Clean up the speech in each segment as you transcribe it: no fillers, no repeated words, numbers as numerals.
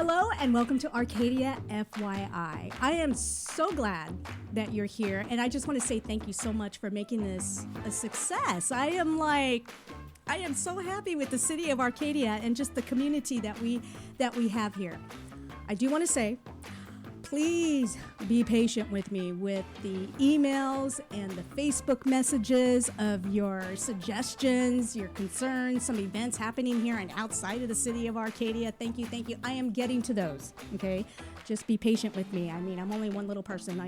Hello and welcome to Arcadia FYI. I am so glad that you're here, and I just want to say thank you so much for making this a success. I am so happy with the city of Arcadia and just the community that we have here. I do want to say, please be patient with me with the emails and the Facebook messages of your suggestions, your concerns, some events happening here and outside of the city of Arcadia. Thank you. I am getting to those, okay? Just be patient with me. I mean, I'm only one little person.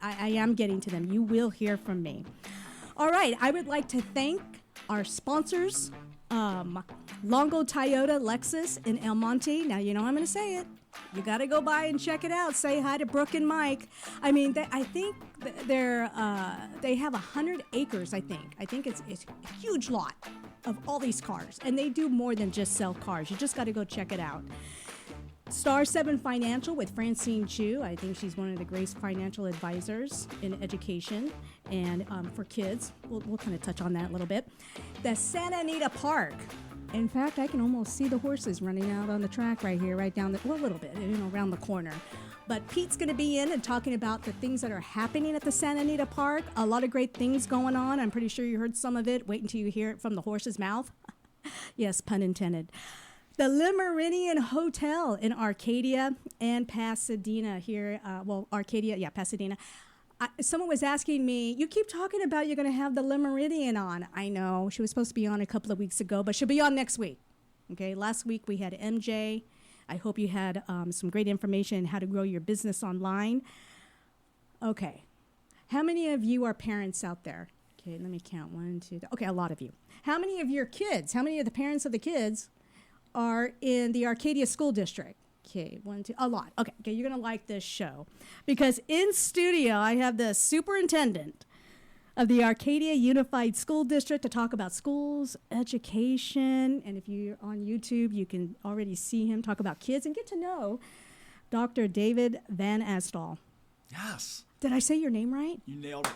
I am getting to them. You will hear from me. All right, I would like to thank our sponsors, Longo Toyota Lexus in El Monte. Now, you know I'm going to say it. You got to go by and check it out. Say hi to Brooke and Mike. I mean, I think they have 100 acres, I think. I think it's a huge lot of all these cars. And they do more than just sell cars. You just got to go check it out. Star 7 Financial with Francine Chu. I think she's one of the greatest financial advisors in education and for kids. We'll kind of touch on that a little bit. The Santa Anita Park. In fact, I can almost see the horses running out on the track right here, right down a little bit, around the corner. But Pete's going to be in and talking about the things that are happening at the Santa Anita Park. A lot of great things going on. I'm pretty sure you heard some of it. Wait until you hear it from the horse's mouth. Yes, pun intended. The Le Meridien Hotel in Arcadia and Pasadena here. Arcadia, Pasadena. Someone was asking me, you keep talking about you're going to have the Le Meridien on. I know. She was supposed to be on a couple of weeks ago, but she'll be on next week. Okay, last week we had MJ. I hope you had some great information on how to grow your business online. Okay, how many of you are parents out there? Okay, let me count. 1, 2, 3. Okay, a lot of you. How many of your kids, how many of the parents of the kids are in the Arcadia School District? Okay, 1, 2, a lot. Okay, you're going to like this show. Because in studio, I have the superintendent of the Arcadia Unified School District to talk about schools, education, and if you're on YouTube, you can already see him talk about kids and get to know Dr. David Vannasdall. Yes. Did I say your name right? You nailed it.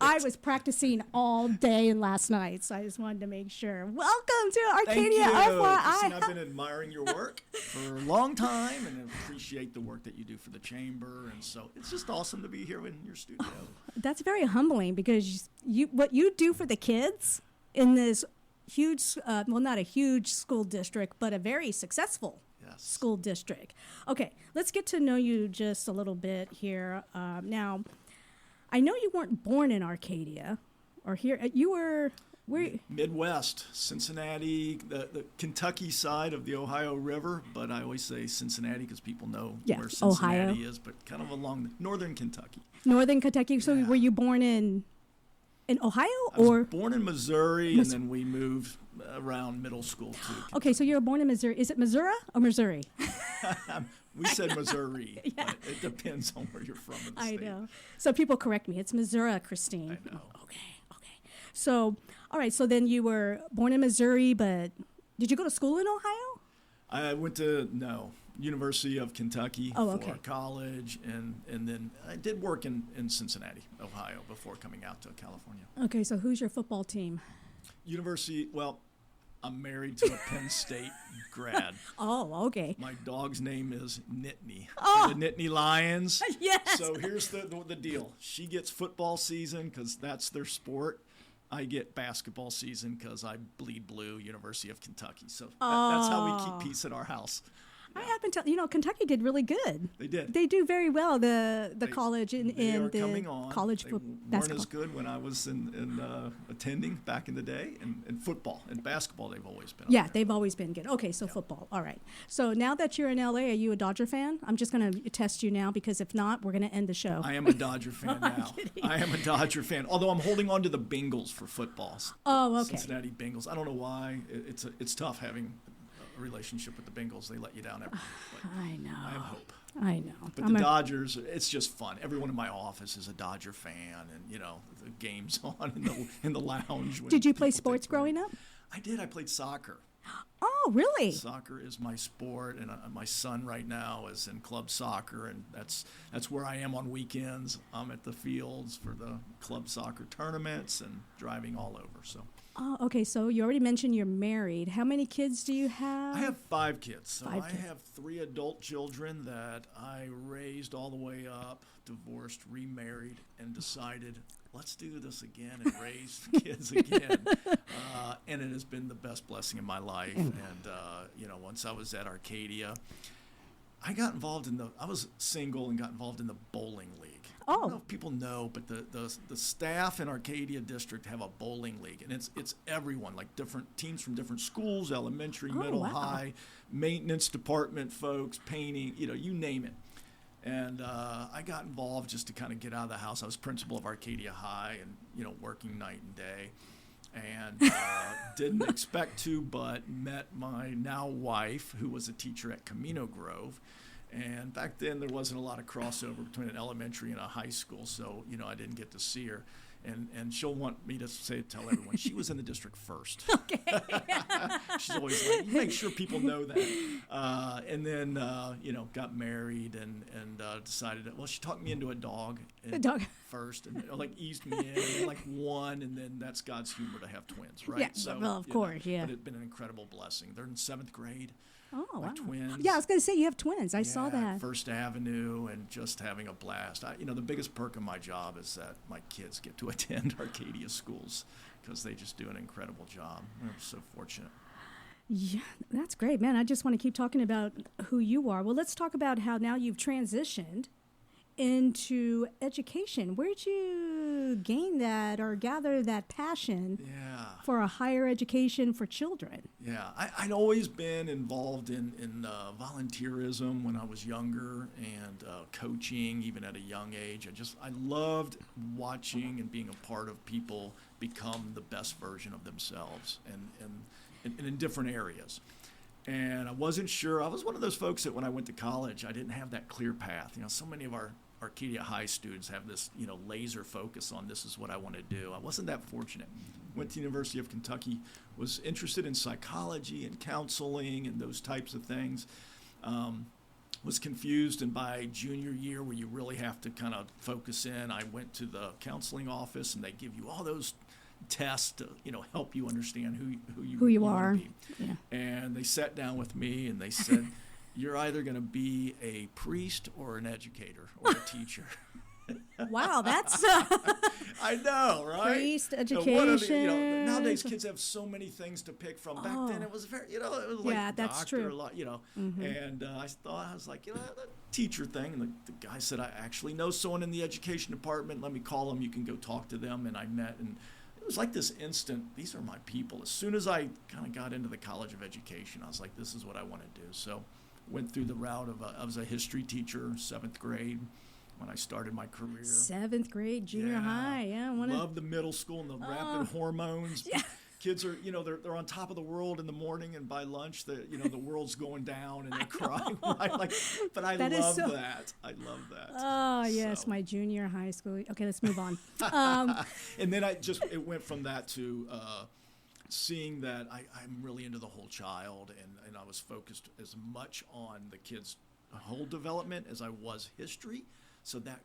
I was practicing all day and last night, so I just wanted to make sure. Welcome to Arcadia FYI. Christine, I've been admiring your work for a long time and appreciate the work that you do for the chamber. And so it's just awesome to be here in your studio. That's very humbling because what you do for the kids in this huge, not a huge school district, but a very successful school district. Okay, let's get to know you just a little bit here. Now, I know you weren't born in Arcadia, or here. You were where? Midwest, Cincinnati, the Kentucky side of the Ohio River, but I always say Cincinnati because people know where Cincinnati is, but kind of along northern Kentucky. Northern Kentucky. So were you born in Ohio I was born in Missouri, and then we moved around middle school to Kentucky. Okay, so you were born in Missouri. Is it Missouri or Missouri? We said Missouri, but it depends on where you're from in the state. I know. So people correct me. It's Missouri, Christine. I know. Okay. So, all right. So then you were born in Missouri, but did you go to school in Ohio? I went to University of Kentucky for college, and then I did work in Cincinnati, Ohio, before coming out to California. Okay. So who's your football team? University. Well, I'm married to a Penn State grad. Oh, okay. My dog's name is Nittany. Oh. The Nittany Lions. Yes. So here's the deal. She gets football season because that's their sport. I get basketball season because I bleed blue, University of Kentucky. So that's how we keep peace at our house. I happen to, Kentucky did really good. They did. They do very well. The college and the college they basketball. weren't as good when I was attending back in the day. And football and basketball, they've always been. Yeah, they've always been good. Okay, so football. All right. So now that you're in LA, are you a Dodger fan? I'm just going to test you now because if not, we're going to end the show. I am a Dodger fan now. I am a Dodger fan. Although I'm holding on to the Bengals for football. Oh, okay. Cincinnati Bengals. I don't know why. It's tough having a relationship with the Bengals. They let you down every week. I know. I have hope. I know. But the Dodgers, it's just fun. Everyone in my office is a Dodger fan, and the game's on in the lounge. Did you play sports growing up? I did. I played soccer. Oh, really? Soccer is my sport, and my son right now is in club soccer, and that's where I am on weekends. I'm at the fields for the club soccer tournaments and driving all over. So. Oh, okay. So you already mentioned you're married. How many kids do you have? I have 5 kids. So Five I kids. have 3 adult children that I raised all the way up, divorced, remarried, and decided, let's do this again and raise kids again. And it has been the best blessing in my life. And, once I was at Arcadia, I got involved I was single and got involved in the bowling league. I don't know if people know, but the staff in Arcadia District have a bowling league, and it's everyone, like different teams from different schools, elementary, middle, high, maintenance department folks, painting, you name it. And I got involved just to kind of get out of the house. I was principal of Arcadia High and, working night and day. And didn't expect to, but met my now wife, who was a teacher at Camino Grove. And back then, there wasn't a lot of crossover between an elementary and a high school, so, I didn't get to see her. And she'll want me to tell everyone she was in the district first. Okay. She's always like, make sure people know that. And then, got married and decided, she talked me into a dog. First, and eased me in, and then one, and then that's God's humor to have twins, right? Yeah, so, well, of course, yeah. But it's been an incredible blessing. They're in 7th grade. Oh, wow. Twins. Yeah, I was going to say you have twins. I saw that. First Avenue, and just having a blast. The biggest perk of my job is that my kids get to attend Arcadia schools because they just do an incredible job. I'm so fortunate. Yeah, that's great, man. I just want to keep talking about who you are. Well, let's talk about how now you've transitioned into education. Where'd you gain that or gather that passion for a higher education for children? Yeah, I'd always been involved in volunteerism when I was younger and coaching even at a young age. I loved watching and being a part of people become the best version of themselves and in different areas. And I wasn't sure. I was one of those folks that when I went to college, I didn't have that clear path. So many of our Arcadia High students have this, laser focus on this is what I want to do. I wasn't that fortunate. Went to the University of Kentucky, was interested in psychology and counseling and those types of things. Was confused, and by junior year, where you really have to kind of focus in, I went to the counseling office, and they give you all those tests to help you understand who you are. Be. Yeah. And they sat down with me and they said, you're either going to be a priest or an educator or a teacher. Wow, that's I know, right? Priest, education. Nowadays kids have so many things to pick from. Back then it was very, it was like that's doctor, true. A lot, And I was like, the teacher thing. And the guy said, I actually know someone in the education department. Let me call them. You can go talk to them. And I met, and it was like this instant, these are my people. As soon as I kind of got into the College of Education, I was like, this is what I want to do. So went through the route of I was a history teacher, 7th grade, when I started my career. 7th grade, junior high, Loved the middle school and the rapid hormones. Yeah. Kids are, they're on top of the world in the morning, and by lunch, the world's going down and they're crying. Right? But I love that. I love that. Oh, yes, my junior high school. Okay, let's move on. And then it went from that to seeing that I'm really into the whole child, and I was focused as much on the kids' whole development as I was history. So that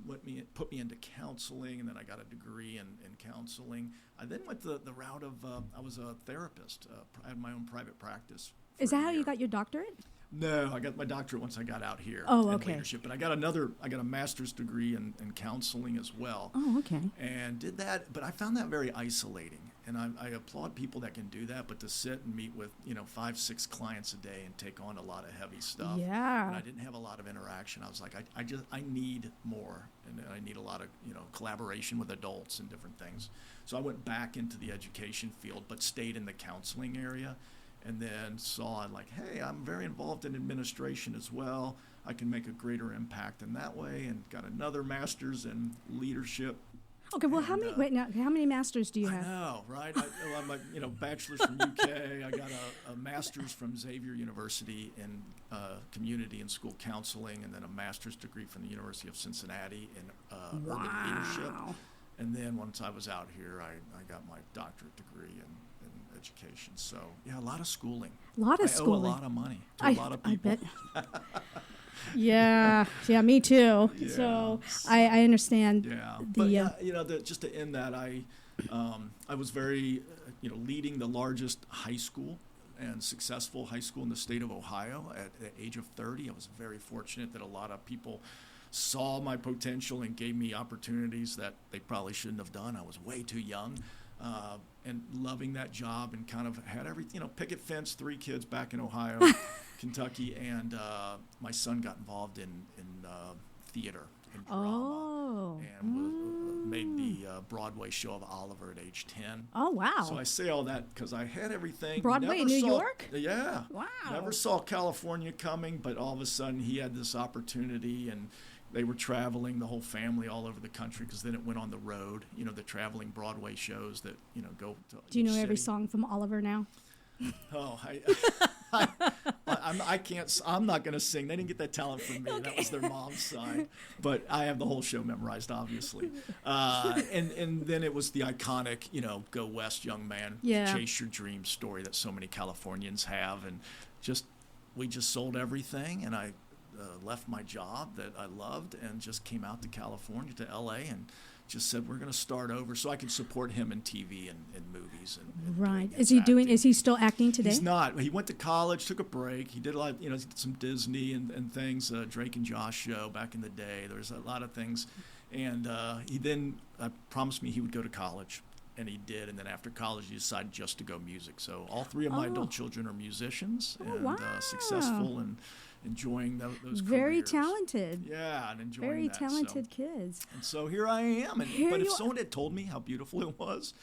put me into counseling, and then I got a degree in counseling. I then went the route of I was a therapist. I had my own private practice. Is that how you got your doctorate? No, I got my doctorate once I got out here in leadership. But I got a master's degree in counseling as well. Oh, okay. And did that, but I found that very isolating. And I applaud people that can do that, but to sit and meet with 5-6 clients a day and take on a lot of heavy stuff. Yeah. And I didn't have a lot of interaction. I was like, I need more, and I need a lot of collaboration with adults and different things. So I went back into the education field, but stayed in the counseling area, and then saw hey, I'm very involved in administration as well. I can make a greater impact in that way, and got another master's in leadership. Okay, well, how many masters do you have? I know, right? I'm a bachelor's from UK. I got a master's from Xavier University in community and school counseling, and then a master's degree from the University of Cincinnati in urban leadership. And then once I was out here, I got my doctorate degree in education. So, yeah, a lot of schooling. A lot of I schooling. owe a lot of money to a lot of people. I bet. Yeah, me too. Yeah. So I understand. Yeah, The, but just to end that, I was very, leading the largest high school and successful high school in the state of Ohio at the age of 30. I was very fortunate that a lot of people saw my potential and gave me opportunities that they probably shouldn't have done. I was way too young, and loving that job, and kind of had everything, picket fence, 3 kids back in Ohio, Kentucky, and my son got involved in theater and drama, and made the Broadway show of Oliver at age 10. Oh, wow. So I say all that because I had everything. Broadway in New York? Yeah. Wow. Never saw California coming, but all of a sudden he had this opportunity, and they were traveling, the whole family, all over the country, because then it went on the road, the traveling Broadway shows that, go to Do you know each every city. song from Oliver now? Oh, I can't. I'm not going to sing. They didn't get that talent from me. Okay. That was their mom's side. But I have the whole show memorized, obviously. And then it was the iconic, go west, young man, chase your dream story that so many Californians have. And we just sold everything, and I left my job that I loved and just came out to California, to L.A., and just said, we're going to start over so I can support him in TV and movies. And Right. acting. Is he still acting today? He's not. He went to college, took a break. He did a lot, he did some Disney and things, Drake and Josh show back in the day. There's a lot of things. And he then promised me he would go to college, and he did. And then after college, he decided just to go music. So all 3 of my adult children are musicians and successful and enjoying those Very careers. talented. Yeah, and enjoying Very that. talented kids. And so here I am. But if someone had told me how beautiful it was,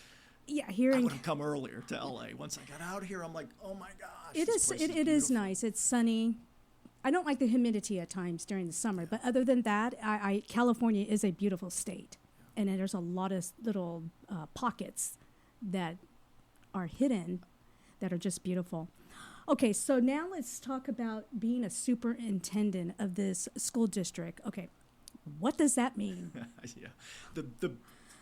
yeah, I hearing would have come earlier to LA. Once I got out here, I'm like, oh my gosh. it this is place it is nice. It's sunny. I don't like the humidity at times during the summer, but other than that, California is a beautiful state, and there's a lot of little pockets that are hidden that are just beautiful. Okay, so now let's talk about being a superintendent of this school district. Okay, what does that mean? Yeah, the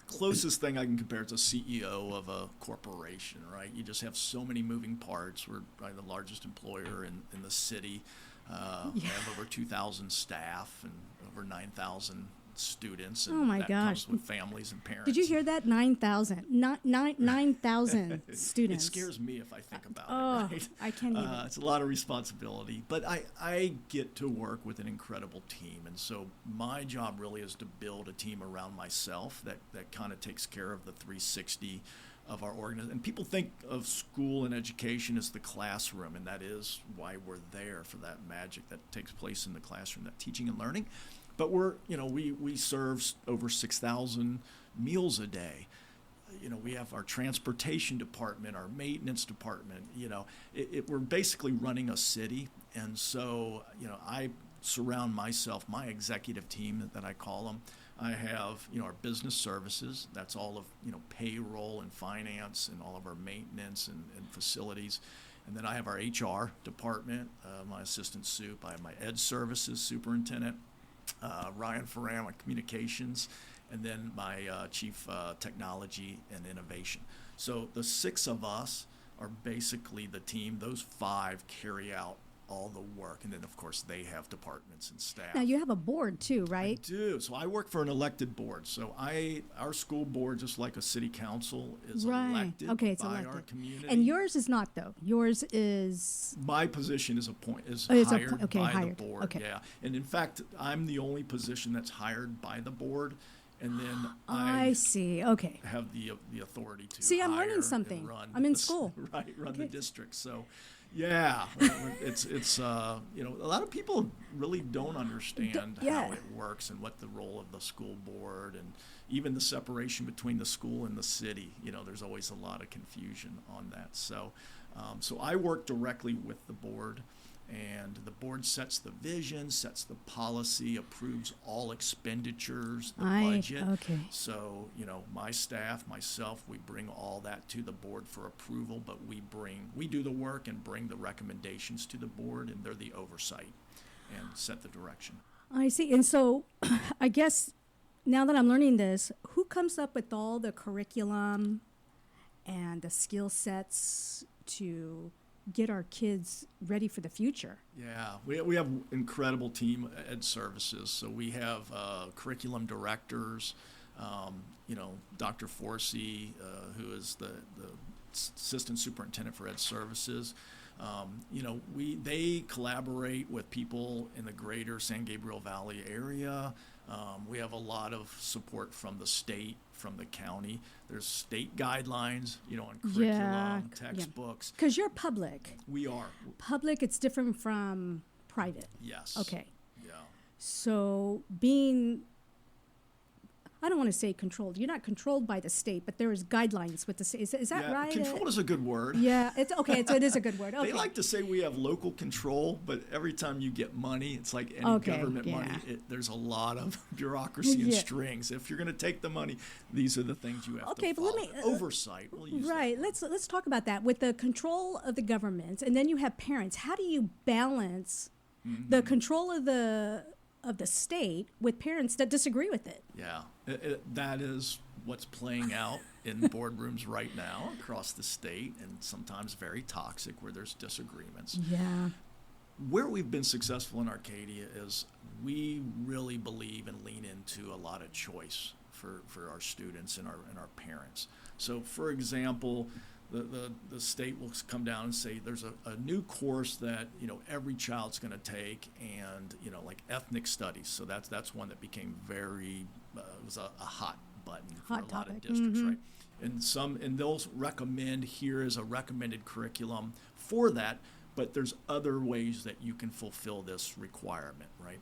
closest thing I can compare is a CEO of a corporation, right? You just have so many moving parts. We're probably the largest employer in the city. We have over 2,000 staff and over 9,000 students, and Oh my that gosh. comes with families and parents. Did you hear that? 9,000. 9,000 students. It scares me if I think about Oh, it, right? I can't even. It's a lot of responsibility, but I get to work with an incredible team, and so my job really is to build a team around myself that kind of takes care of the 360 of our organization. And people think of school and education as the classroom, and that is why we're there, for that magic that takes place in the classroom, that teaching and learning. But we serve over 6,000 meals a day. We have our transportation department, our maintenance department. We're basically running a city. And so, I surround myself, my executive team that I call them. I have, our business services. That's all of, payroll and finance and all of our maintenance and facilities. And then I have our HR department, my assistant soup. I have my ed services superintendent. Ryan Ferran, my communications, and then my chief technology and innovation. So the 6 of us are basically the team. Those 5 carry out all the work, and then of course they have departments and staff. Now you have a board too, right? I do. So I work for an elected board. So our school board, just like a city council, is elected Okay, it's by elected. our community. And yours is not, though. Yours is. My position is it's hired by hired. the board. Okay. Yeah, and in fact, I'm the only position that's hired by the board, and then I see. Okay. have the authority to See, I'm hire learning and something. run I'm in the school. Right, run Okay. the district. So, yeah, it's a lot of people really don't understand Yeah. how it works and what the role of the school board and even the separation between the school and the city. There's always a lot of confusion on that. So I work directly with the board, and the board sets the vision, sets the policy, approves all expenditures, the budget. Okay. So, my staff, myself, we bring all that to the board for approval, but we do the work and bring the recommendations to the board, and they're the oversight and set the direction. I see. And so I guess now that I'm learning this, who comes up with all the curriculum and the skill sets to get our kids ready for the future. Yeah, we have incredible team ed services. So we have curriculum directors, Dr. Forsey, who is the assistant superintendent for ed services. They collaborate with people in the greater San Gabriel Valley area. We have a lot of support from the state, from the county. There's state guidelines, on curriculum, textbooks. Because you're public. We are. Public, it's different from private. Yes. Okay. Yeah. So I don't want to say controlled. You're not controlled by the state, but there is guidelines with the state. Is that right? Controlled is a good word. Yeah, it's okay. It is a good word. Okay. They like to say we have local control, but every time you get money, it's like any government money. There's a lot of bureaucracy and strings. If you're going to take the money, these are the things you have to follow. But oversight. We'll use right. that. Let's talk about that with the control of the government, and then you have parents. How do you balance the control of the state with parents that disagree with it? Yeah, that is what's playing out in boardrooms right now across the state, and sometimes very toxic where there's disagreements. Yeah. Where we've been successful in Arcadia is we really believe and lean into a lot of choice for our students and our parents. So, for example, the state will come down and say there's a new course that every child's going to take, and like ethnic studies. So that's one that became very was a hot button for a lot of districts, right? And they'll recommend here is a recommended curriculum for that, but there's other ways that you can fulfill this requirement, right?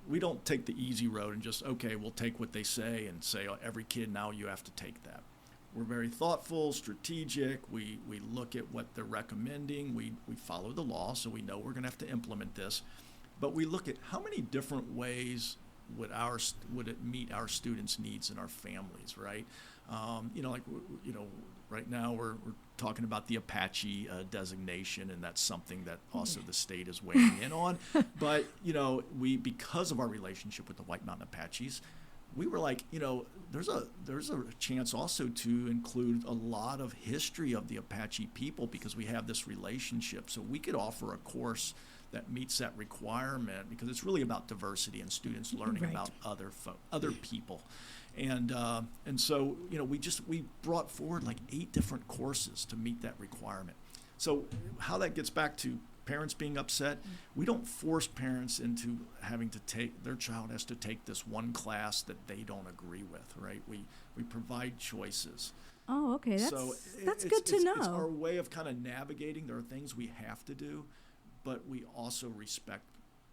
We don't take the easy road and just we'll take what they say and say every kid now you have to take that. We're very thoughtful, strategic. We look at what they're recommending. We follow the law, so we know we're going to have to implement this. But we look at how many different ways would it meet our students' needs and our families, right? Right now we're talking about the Apache designation, and that's something that also the state is weighing in on. But because of our relationship with the White Mountain Apaches, we were like, there's a chance also to include a lot of history of the Apache people because we have this relationship. So we could offer a course that meets that requirement because it's really about diversity and students learning about other people. And so, we brought forward like 8 different courses to meet that requirement. So how that gets back to parents being upset, we don't force parents into having to their child has to take this one class that they don't agree with, right? We provide choices. Oh, okay. That's good to know. It's our way of kind of navigating. There are things we have to do, but we also respect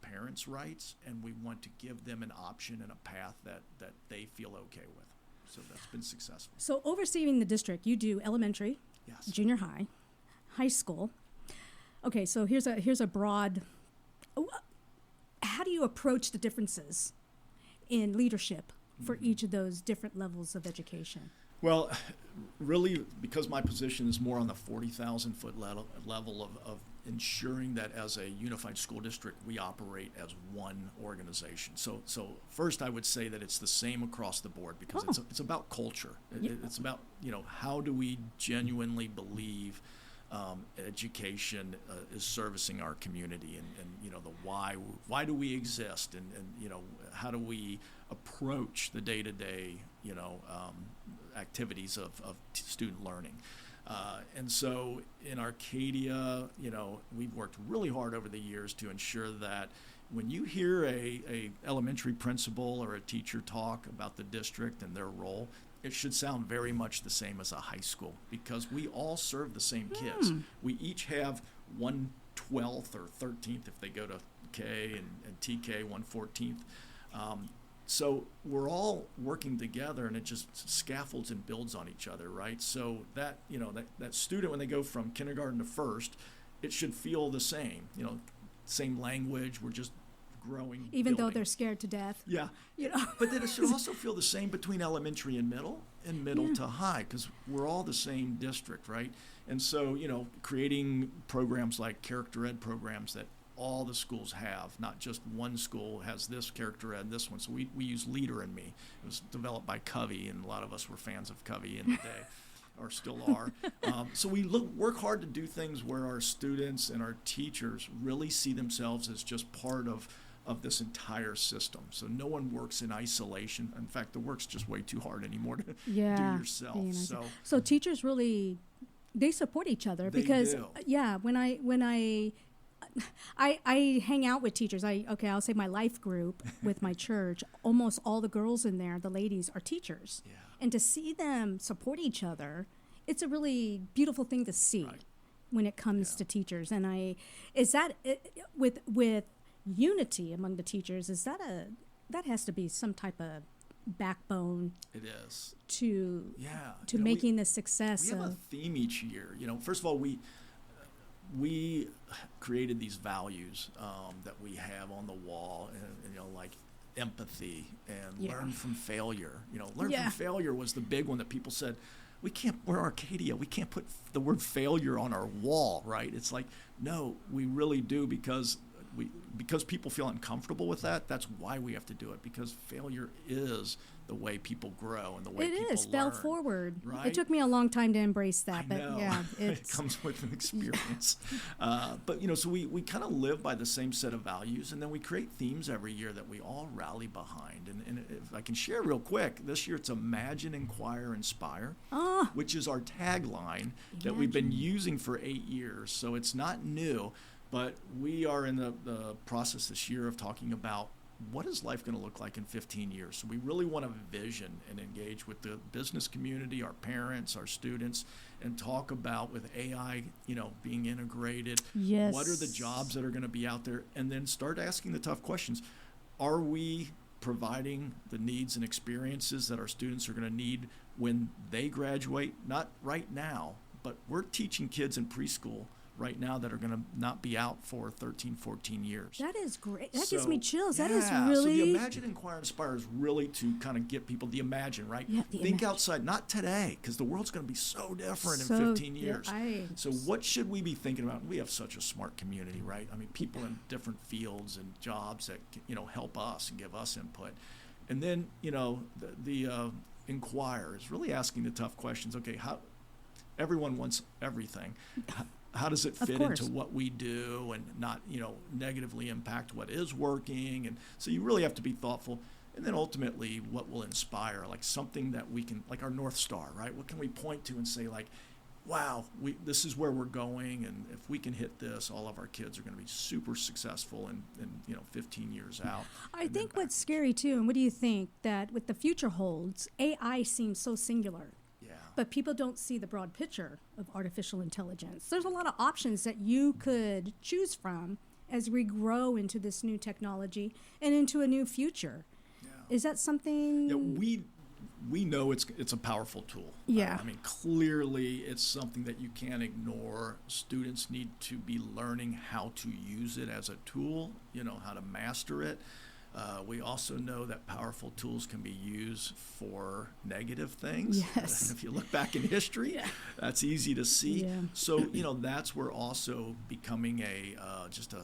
parents' rights, and we want to give them an option and a path that they feel okay with. So that's been successful. So overseeing the district, you do elementary, junior high, high school. Okay, so here's a broad. How do you approach the differences in leadership for each of those different levels of education? Well, really, because my position is more on the 40,000-foot level of ensuring that as a unified school district, we operate as one organization. So first, I would say that it's the same across the board because it's about culture. It's about how do we genuinely believe education is servicing our community, and the why do we exist, and how do we approach the day-to-day activities of student learning. And so in Arcadia, we've worked really hard over the years to ensure that when you hear a elementary principal or a teacher talk about the district and their role, it should sound very much the same as a high school because we all serve the same kids. We each have 1/12th or 13th if they go to K, and TK 1/14th. So we're all working together, and it just scaffolds and builds on each other, right? So that that student, when they go from kindergarten to first, it should feel the same. Same language. We're just growing, even building. though they're scared to death. Yeah, but then it should also feel the same between elementary and middle to high, because we're all the same district, right? And so creating programs like character ed programs that all the schools have, not just one school has this character ed, this one. So we use Leader in Me. It was developed by Covey, and a lot of us were fans of Covey in the day. or still are. So we work hard to do things where our students and our teachers really see themselves as just part of this entire system. So no one works in isolation. In fact, the work's just way too hard anymore to do yourself. So teachers really, they support each other They because do. when I hang out with teachers. I'll say my life group with my church. Almost all the girls in there, the ladies, are teachers, and to see them support each other, it's a really beautiful thing to see when it comes to teachers. And with unity among the teachers, that has to be some type of backbone. It is to to making the success. We have a theme each year. First of all, we created these values that we have on the wall, and like empathy and learn from failure. Learn from failure was the big one that people said, we're Arcadia, we can't put the word failure on our wall, right? It's like, no, we really do, because people feel uncomfortable with that. That's why we have to do it, because failure is the way people grow and the way people learn. Fail forward. Right? It took me a long time to embrace that, I know. It comes with an experience. But so we kind of live by the same set of values, and then we create themes every year that we all rally behind. And if I can share real quick, this year it's Imagine, Inquire, Inspire, which is our tagline that we've been using for 8 years. So it's not new. But we are in the process this year of talking about what is life going to look like in 15 years. So we really want to vision and engage with the business community, our parents, our students, and talk about, with AI, being integrated, what are the jobs that are going to be out there, and then start asking the tough questions. Are we providing the needs and experiences that our students are going to need when they graduate? Not right now, but we're teaching kids in preschool right now that are going to not be out for 13, 14 years. That is great. That gives me chills. That is So really... the Imagine, Inquire, Inspire is really to kind of get people the imagine, right? Yeah, Think outside, not today, because the world's going to be so different in 15 years. So what should we be thinking about? We have such a smart community, right? I mean, people in different fields and jobs that, help us and give us input. And then, the Inquire is really asking the tough questions. Okay, everyone wants everything. How does it fit into what we do and not, negatively impact what is working? And so you really have to be thoughtful. And then ultimately, what will inspire, like something that we can, like our North Star, right? What can we point to and say, like, wow, this is where we're going, and if we can hit this, all of our kids are going to be super successful in 15 years out. I think what's scary too, and what do you think, that with the future holds, AI seems so singular. But people don't see the broad picture of artificial intelligence. There's a lot of options that you could choose from as we grow into this new technology and into a new future. Is that something? Yeah, we know it's a powerful tool. Yeah. I mean, clearly it's something that you can't ignore. Students need to be learning how to use it as a tool, how to master it. We also know that powerful tools can be used for negative things. Yes. If you look back in history, that's easy to see. Yeah. So, that's where also becoming just a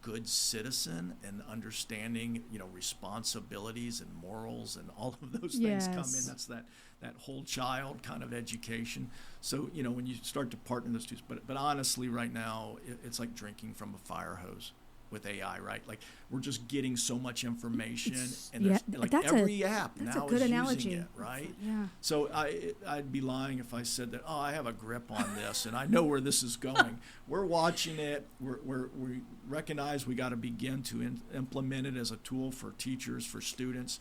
good citizen and understanding, responsibilities and morals and all of those things come in. That's that whole child kind of education. So, when you start to partner those two, but honestly, right now, it's like drinking from a fire hose with AI, right? Like, we're just getting so much information, and there's, like, every app now is using it, right? Yeah. So I'd be lying if I said that, I have a grip on this and I know where this is going. We're watching it. We recognize we got to begin to implement it as a tool for teachers, for students.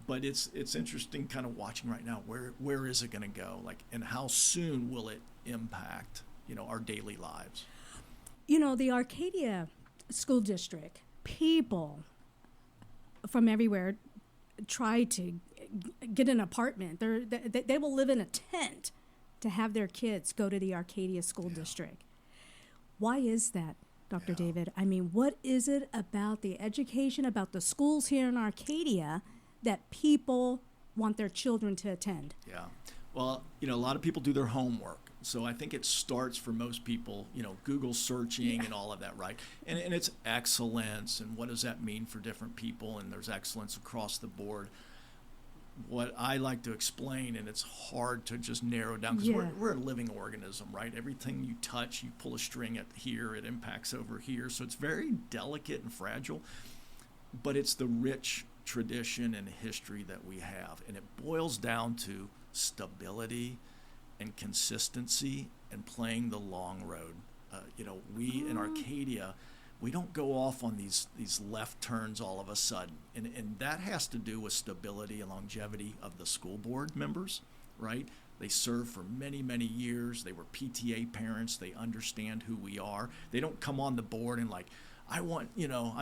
But it's interesting kind of watching right now, where is it going to go? Like, and how soon will it impact, our daily lives? The Arcadia School District, people from everywhere try to get an apartment. They will live in a tent to have their kids go to the Arcadia School District. Why is that, Dr. David? I mean, what is it about the education, about the schools here in Arcadia, that people want their children to attend? Yeah. Well, a lot of people do their homework. So I think it starts for most people, Google searching and all of that, right? And it's excellence, and what does that mean for different people? And there's excellence across the board. what I like to explain, and it's hard to just narrow down because we're a living organism, right? Everything you touch, you pull a string at here, it impacts over here. So it's very delicate and fragile, but it's the rich tradition and history that we have. And it boils down to stability and consistency and playing the long road. We in Arcadia, we don't go off on these left turns all of a sudden. And that has to do with stability and longevity of the school board members, right? They serve for many, many years. They were PTA parents. They understand who we are. They don't come on the board and like, I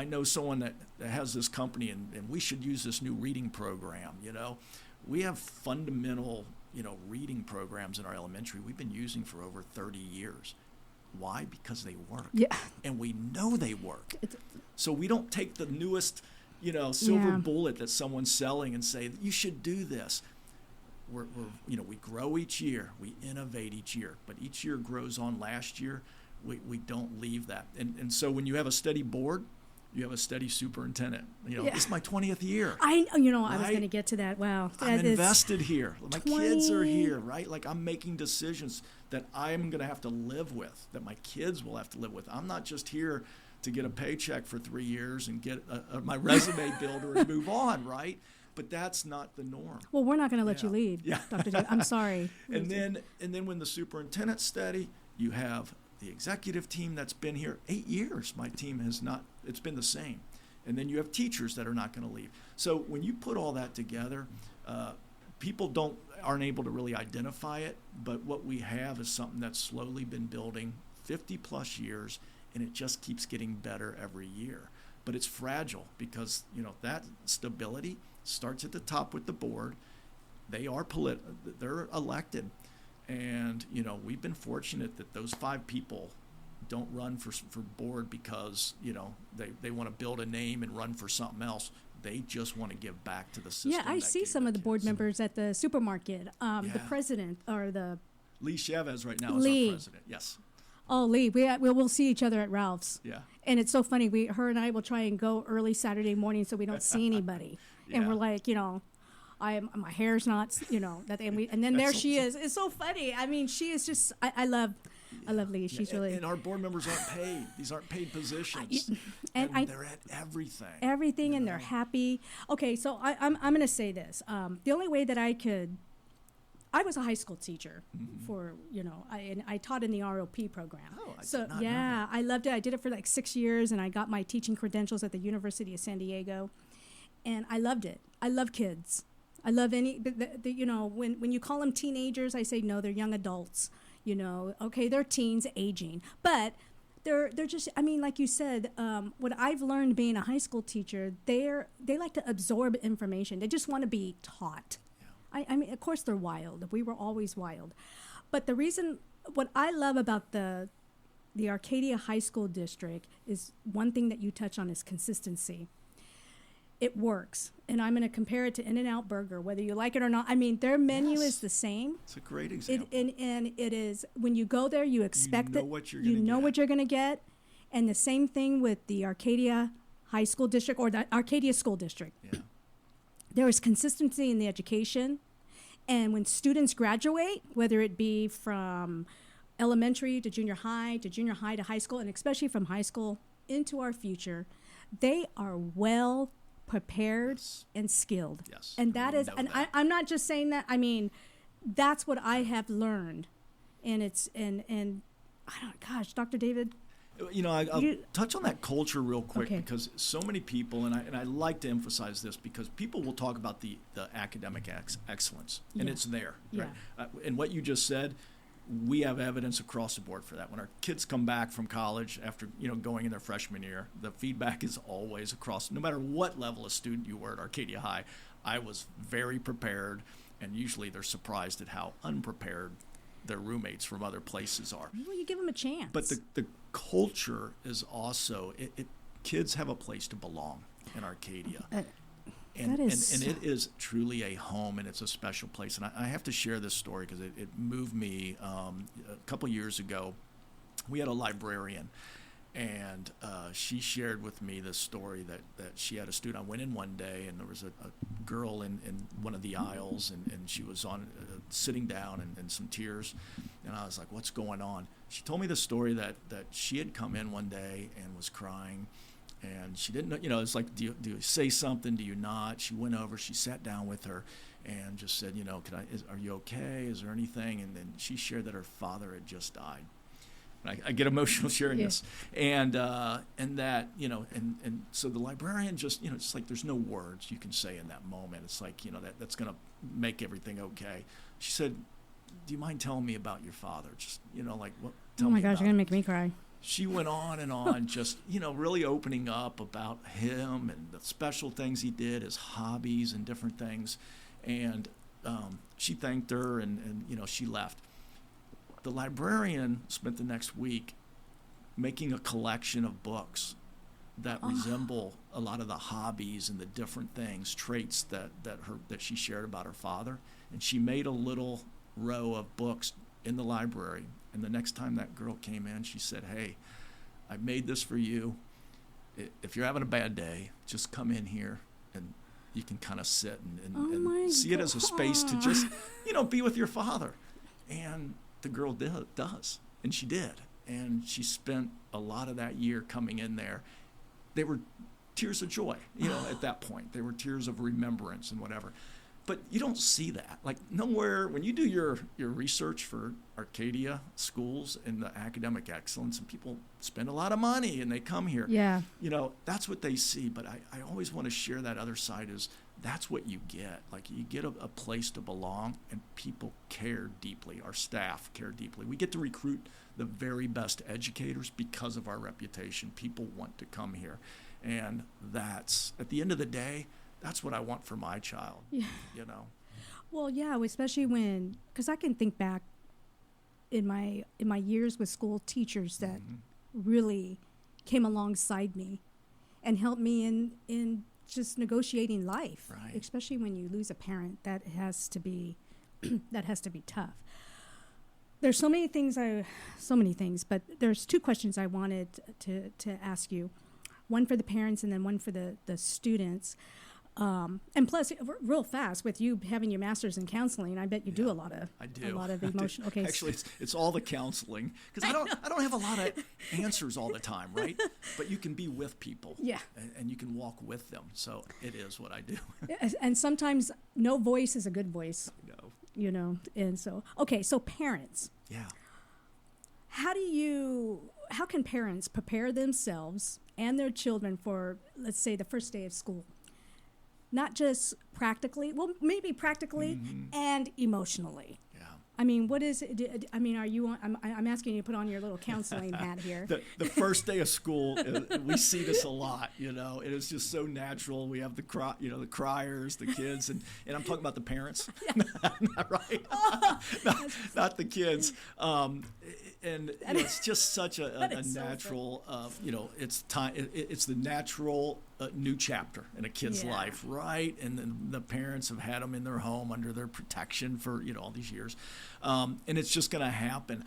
know someone that has this company and we should use this new reading program, We have fundamental, reading programs in our elementary we've been using for over 30 years. Why? Because they work. Yeah. And we know they work. So we don't take the newest, silver bullet that someone's selling and say, you should do this. We grow each year. We innovate each year. But each year grows on last year. We don't leave that. And so when you have a steady board, you have a steady superintendent. It's my 20th year. I right? was going to get to that. Wow. I'm invested here. My kids are here, right? Like I'm making decisions that I'm going to have to live with, that my kids will have to live with. I'm not just here to get a paycheck for 3 years and get my resume builder and move on, right? But that's not the norm. Well, we're not going to let you leave, Dr. Dave. I'm sorry. And then when the superintendent's steady, you have the executive team that's been here 8 years. My team has not, it's been the same. And then you have teachers that are not going to leave. So when you put all that together, people aren't able to really identify it, but what we have is something that's slowly been building 50 plus years, and it just keeps getting better every year. But it's fragile because, that stability starts at the top with the board. They're elected. And, we've been fortunate that those 5 people don't run for board because, they want to build a name and run for something else. They just want to give back to the system. Yeah, I see some of the board members at the supermarket. The president or the... Lee Chavez right now is our president, yes. Oh, Lee, we'll see each other at Ralph's. Yeah. And it's so funny. Her and I will try and go early Saturday morning so we don't see anybody. And we're like, my hair's not, and then there she is. It's so funny. I mean, she is just, I love Lee. She's really. And our board members aren't paid. These aren't paid positions. And they're at everything. Everything, and they're happy. Okay, so I'm going to say this. The only way that I was a high school teacher for, I taught in the ROP program. Oh, I did not know that. I loved it. I did it for like 6 years, and I got my teaching credentials at the University of San Diego, and I loved it. I love kids. I love when you call them teenagers, I say, no, they're young adults, okay, they're teens aging, but they're just, like you said, what I've learned being a high school teacher, they like to absorb information. They just want to be taught. Yeah. I mean, of course they're wild. We were always wild. But what I love about the Arcadia High School District is one thing that you touch on is consistency. It works. And I'm going to compare it to In-N-Out Burger, whether you like it or not. I mean, their menu is the same. It's a great example. And it is, when you go there, you expect that what you're going to get. And the same thing with the Arcadia High School District or the Arcadia School District. Yeah. There is consistency in the education. And when students graduate, whether it be from elementary to junior high to high school, and especially from high school into our future, they are well prepared and skilled. Yes. And that is, and I'm not just saying that. I mean, that's what I have learned. And it's, and I don't, gosh, Dr. David. I'll touch on that culture real quick because so many people, and I like to emphasize this because people will talk about the academic excellence, and it's there. Right? And what you just said, we have evidence across the board for that. When our kids come back from college after going in their freshman year, the feedback is always across. No matter what level of student you were at Arcadia High, I was very prepared, and usually they're surprised at how unprepared their roommates from other places are. Well, you give them a chance. But the culture is also kids have a place to belong in Arcadia. And it is truly a home, and it's a special place. And I have to share this story because it moved me. A couple years ago, we had a librarian, And she shared with me this story that she had a student. I went in one day, and there was a girl in one of the aisles, and she was on sitting down and some tears. And I was like, what's going on? She told me the story that she had come in one day and was crying. And she didn't know, it's like, do you say something? Do you not? She went over, she sat down with her and just said, are you okay? Is there anything? And then she shared that her father had just died. I get emotional sharing this, and that and so the librarian just it's like there's no words you can say in that moment. It's like that's gonna make everything okay. She said, "Do you mind telling me about your father? Just like what? Tell oh my me gosh, about you're gonna it." make me cry. She went on and on, just really opening up about him and the special things he did, his hobbies and different things, and she thanked her and she left. The librarian spent the next week making a collection of books that resemble a lot of the hobbies and the different things, traits that she shared about her father. And she made a little row of books in the library. And the next time that girl came in, she said, "Hey, I made this for you. If you're having a bad day, just come in here and you can kind of sit and see it as a space to just, be with your father." And the girl does, and she did. And she spent a lot of that year coming in there. They were tears of joy, at that point. They were tears of remembrance and whatever. But you don't see that. Like nowhere, when you do your research for Arcadia schools and the academic excellence, and people spend a lot of money and they come here. Yeah. That's what they see. But I always want to share that other side is that's what you get. Like you get a place to belong, and people care deeply. Our staff care deeply. We get to recruit the very best educators because of our reputation. People want to come here. And that's, at the end of the day, that's what I want for my child, Well, yeah, especially because I can think back in my years with school teachers that really came alongside me and helped me in just negotiating life, right. Especially when you lose a parent. That has to be tough. There's so many things, but there's two questions I wanted to ask you. One for the parents and then one for the students. And plus, real fast, with you having your master's in counseling, I bet you do a lot of emotional. Okay, actually, it's all the counseling because I don't have a lot of answers all the time, right? But you can be with people, and you can walk with them. So it is what I do. And sometimes no voice is a good voice. And so so parents. Yeah. How can parents prepare themselves and their children for, let's say, the first day of school? Not just practically, well, maybe practically and emotionally. Yeah. I mean, what is it? I mean, are you on? I'm asking you to put on your little counseling hat here. The first day of school, we see this a lot. It is just so natural. We have the criers, the kids, and I'm talking about the parents, right? Not the kids. And it's just such a natural. It's time. It's the natural new chapter in a kid's life, right? And then the parents have had them in their home under their protection for all these years, and it's just going to happen.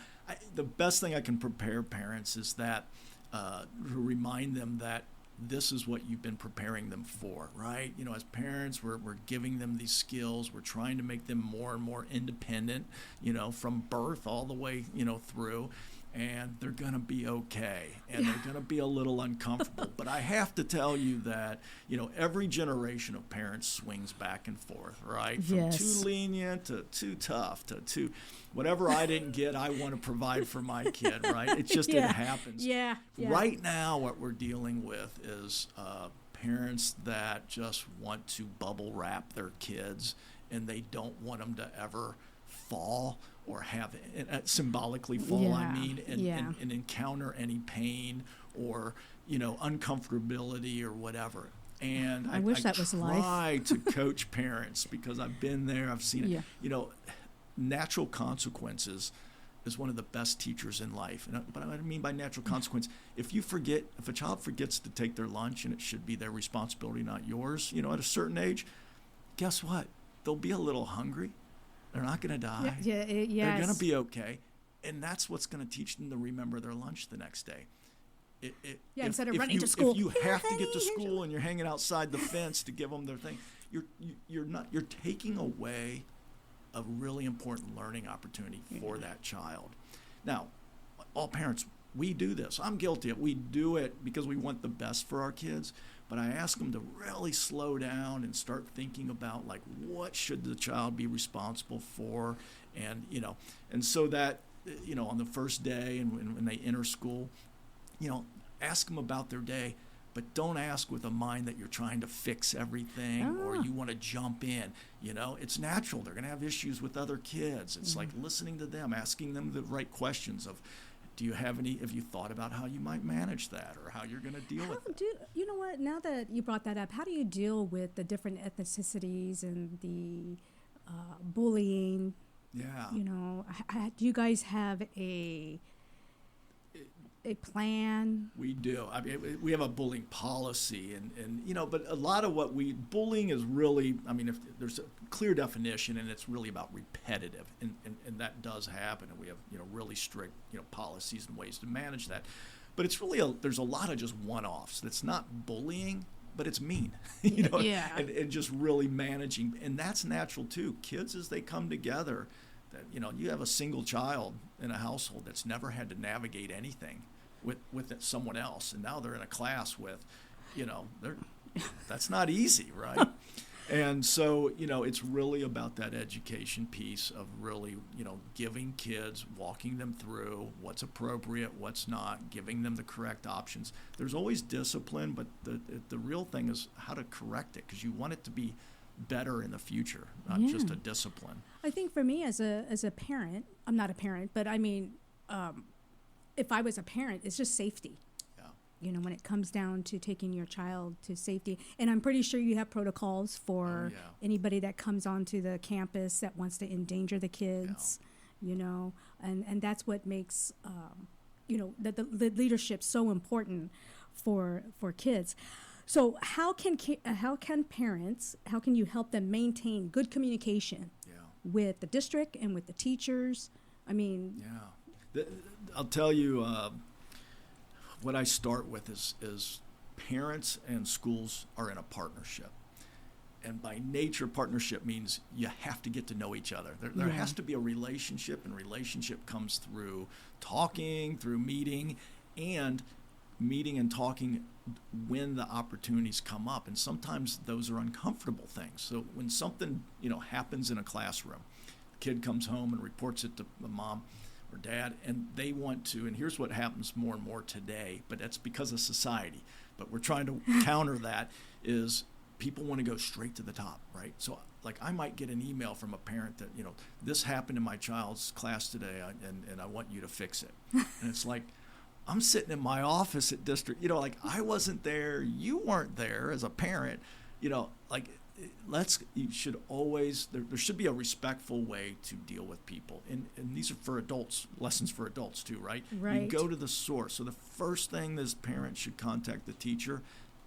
The best thing I can prepare parents is that to remind them that this is what you've been preparing them for, right? As parents, we're giving them these skills. We're trying to make them more and more independent, from birth all the way, through. And they're going to be okay. And they're going to be a little uncomfortable. But I have to tell you that, every generation of parents swings back and forth, right? From too lenient to too tough to too, whatever I didn't get, I want to provide for my kid, right? It just it happens. Yeah. Right now, what we're dealing with is parents that just want to bubble wrap their kids, and they don't want them to ever fall or have symbolically fall, and encounter any pain or uncomfortability or whatever. And I wish that was life. I try to coach parents because I've been there, I've seen it. Natural consequences is one of the best teachers in life. But what I mean by natural consequence, if a child forgets to take their lunch, and it should be their responsibility, not yours, at a certain age, guess what? They'll be a little hungry. They're not going to die. They're going to be okay. And that's what's going to teach them to remember their lunch the next day. Instead of running to school. If you Here, have to get honey, to here's school and you're hanging outside the fence to give them their thing, you're taking away a really important learning opportunity for that child. Now, all parents, we do this. I'm guilty of it. We do it because we want the best for our kids, but I ask them to really slow down and start thinking about, like, what should the child be responsible for, and so that on the first day and when they enter school, ask them about their day, but don't ask with a mind that you're trying to fix everything or you want to jump in. It's natural. They're going to have issues with other kids. It's like listening to them, asking them the right questions of, have you thought about how you might manage that or how you're going to deal with it? You know what? Now that you brought that up, how do you deal with the different ethnicities and the bullying? Yeah. Do you guys have a plan? We do. I mean, we have a bullying policy, and but a lot of bullying is really, if there's a clear definition, and it's really about repetitive, and that does happen, and we have really strict policies and ways to manage that. But it's really there's a lot of just one-offs. That's not bullying, but it's mean, and just really managing, and that's natural too. Kids, as they come together, that you have a single child in a household that's never had to navigate anything with someone else, and now they're in a class with, that's not easy, right? And so it's really about that education piece of really giving kids, walking them through what's appropriate, what's not, giving them the correct options. There's always discipline, but the real thing is how to correct it, because you want it to be better in the future, not just a discipline. I think for me as a parent, I'm not a parent, but if I was a parent, it's just safety. Yeah. When it comes down to taking your child to safety, and I'm pretty sure you have protocols for anybody that comes onto the campus that wants to endanger the kids, and that's what makes the leadership so important for kids. So how can parents, how can you help them maintain good communication with the district and with the teachers? I'll tell you, what I start with is parents and schools are in a partnership. And by nature, partnership means you have to get to know each other. There has to be a relationship, and relationship comes through talking, through meeting and talking when the opportunities come up. And sometimes those are uncomfortable things. So when something, happens in a classroom, the kid comes home and reports it to the mom or dad, and they want to, and here's what happens more and more today, but that's because of society. But we're trying to counter that, is people want to go straight to the top, right? So like I might get an email from a parent that, this happened in my child's class today, and I want you to fix it. And it's like, I'm sitting in my office at district, I wasn't there, you weren't there as a parent, you should always, there should be a respectful way to deal with people. And these are for adults, lessons for adults too, right? Right. You go to the source. So the first thing this parent should contact the teacher.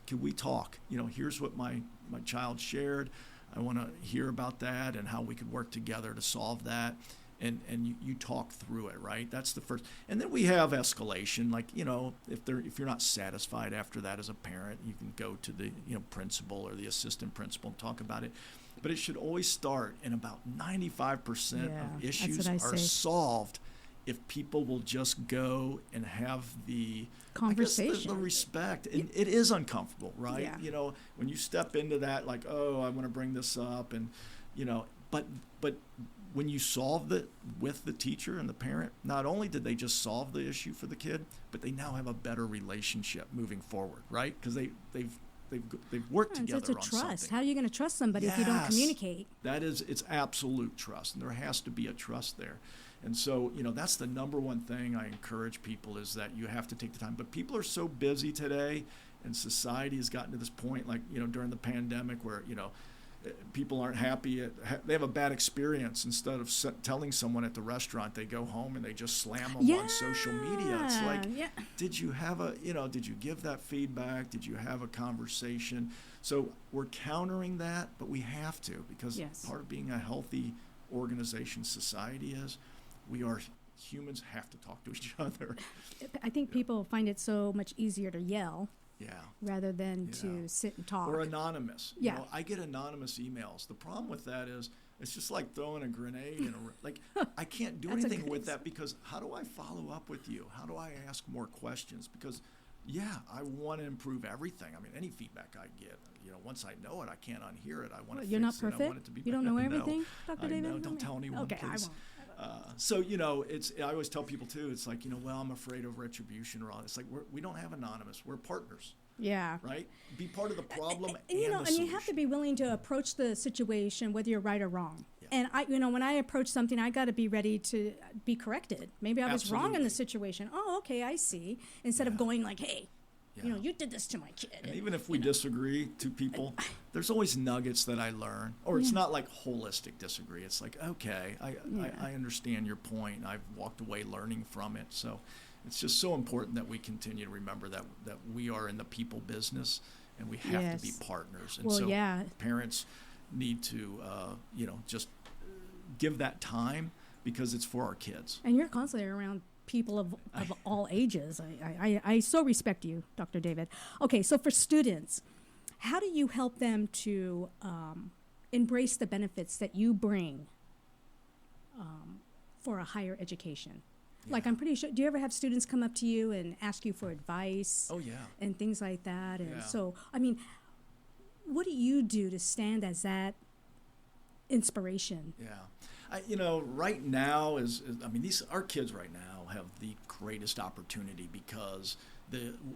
Can we talk? Here's what my child shared. I want to hear about that and how we could work together to solve that. And you talk through it, right? That's the first. And then we have escalation, like, if you're not satisfied after that as a parent, you can go to the principal or the assistant principal and talk about it. But it should always start, and about 95% of issues are solved if people will just go and have the conversation, the respect. And it is uncomfortable, right? Yeah. When you step into that, like, oh, I want to bring this up, and but when you solve it with the teacher and the parent, not only did they just solve the issue for the kid, but they now have a better relationship moving forward, right? Because they've worked together it's a on trust. something. How are you going to trust somebody if you don't communicate? It's absolute trust, and there has to be a trust there. And so, that's the number one thing I encourage people, is that you have to take the time. But people are so busy today, and society has gotten to this point, like, during the pandemic, where, people aren't happy. They have a bad experience. Instead of telling someone at the restaurant, they go home and they just slam them on social media. It's like, did you have did you give that feedback? Did you have a conversation? So we're countering that, but we have to, because part of being a healthy organization, society is, we are humans have to talk to each other. I think people find it so much easier to yell Yeah. rather than Yeah. to sit and talk. Or anonymous. Yeah. You know, I get anonymous emails. The problem with that is it's just like throwing a grenade in like I can't do That's a anything good with that, because how do I follow up with you? How do I ask more questions? Because yeah, I want to improve everything. I mean, any feedback I get, you know, once I know it, I can't unhear it. I want to You're not fix it. I perfect? want it to be You don't know better. No, everything, Dr. I David? know. Don't tell anyone, Okay, please. I won't. So, you know, I always tell people too, it's like, you know, well, I'm afraid of retribution or all. It's like, we don't have anonymous. We're partners, Yeah. right? Be part of the problem And, you know, the and solution. you have to be willing to approach the situation whether you're right or wrong. Yeah. And I, you know, when I approach something, I got to be ready to be corrected. Maybe I was wrong in Absolutely. the situation. Oh, okay, I see. Instead of Yeah. going like, hey, you know, Yeah. you did this to my kid. And even if we disagree to people, there's always nuggets that I learn. Or it's not like holistic disagree. It's like, okay, I understand your point. I've walked away learning from it. So it's just so important that we continue to remember that we are in the people business and we have to be Yes. partners. And Well, so yeah. parents need to, you know, just give that time, because it's for our kids. And you're constantly around people of all ages. I so respect you, Dr. David. Okay, so for students, how do you help them to embrace the benefits that you bring for a higher education? Like, Yeah. I'm pretty sure, do you ever have students come up to you and ask you for advice Oh, yeah. and things like that? And Yeah. so, I mean, what do you do to stand as that inspiration? Yeah. You know, right now I mean, our kids right now have the greatest opportunity, because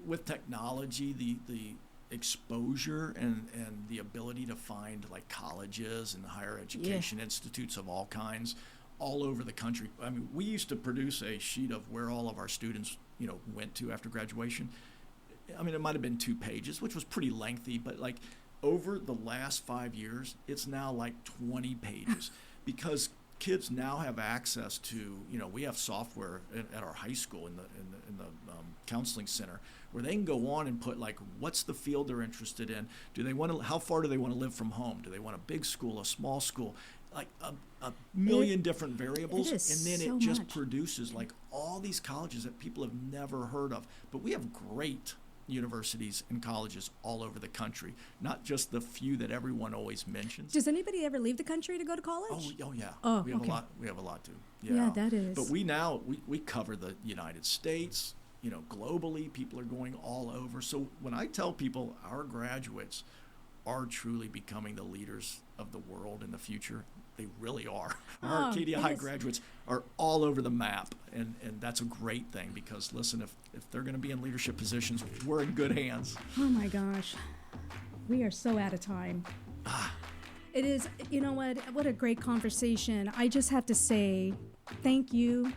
with technology, the exposure and the ability to find like colleges and higher education institutes of all kinds all over the country. I mean, we used to produce a sheet of where all of our students, you know, went to after graduation. I mean, it might have been 2 pages, which was pretty lengthy, but like over the last 5 years, it's now like 20 pages because kids now have access to, you know, we have software at our high school in the counseling center where they can go on and put like, what's the field they're interested in? Do they want to, how far do they want to live from home? Do they want a big school, a small school? Like a million different variables, and then so it just much. produces like all these colleges that people have never heard of. But we have great universities and colleges all over the country, not just the few that everyone always mentions. Does anybody ever leave the country to go to college? Oh yeah. Oh, we have okay. a lot. We have a lot to. Yeah, that is. But we cover the United States. You know, globally, people are going all over. So when I tell people our graduates are truly becoming the leaders of the world in the future, they really are. Our Arcadia High graduates are all over the map, and that's a great thing because, listen, if they're going to be in leadership positions, we're in good hands. Oh my gosh, we are so out of time. It is, you know what a great conversation. I just have to say thank you,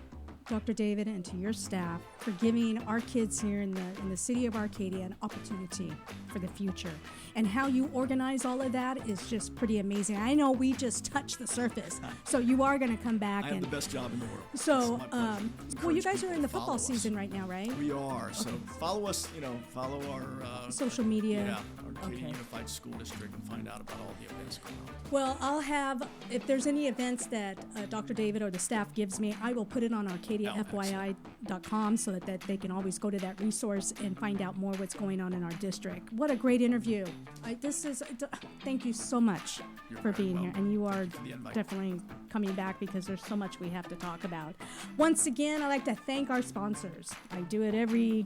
Dr. David, and to your staff for giving our kids here in the city of Arcadia an opportunity for the future. And how you organize all of that is just pretty amazing. I know we just touched the surface, so you are going to come back. I have the best job in the world. So, It's my pleasure. well, you Encourage guys are people in the to follow football us. season right now, right? We are. So follow us, follow our Social media. Yeah, Arcadia Okay. Unified School District, and find out about all the events going on. Well, I'll have, if there's any events that Dr. David or the staff gives me, I will put it on arcadiafyi.com so that they can always go to that resource and find out more what's going on in our district. What a great interview. Thank you so much You're for very being here. welcome. And you are Thank you for the invite. definitely coming back because there's so much we have to talk about. Once again, I'd like to thank our sponsors. I do it every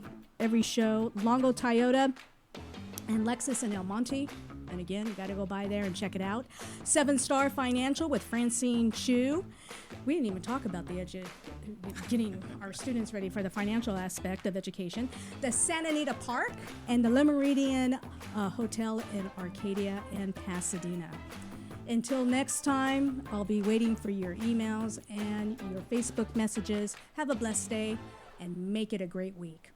show. Longo Toyota and Lexus in El Monte. And again, you got to go by there and check it out. 7 Star Financial with Francine Chu. We didn't even talk about getting our students ready for the financial aspect of education. The Santa Anita Park and the Le Méridien Hotel in Arcadia and Pasadena. Until next time, I'll be waiting for your emails and your Facebook messages. Have a blessed day and make it a great week.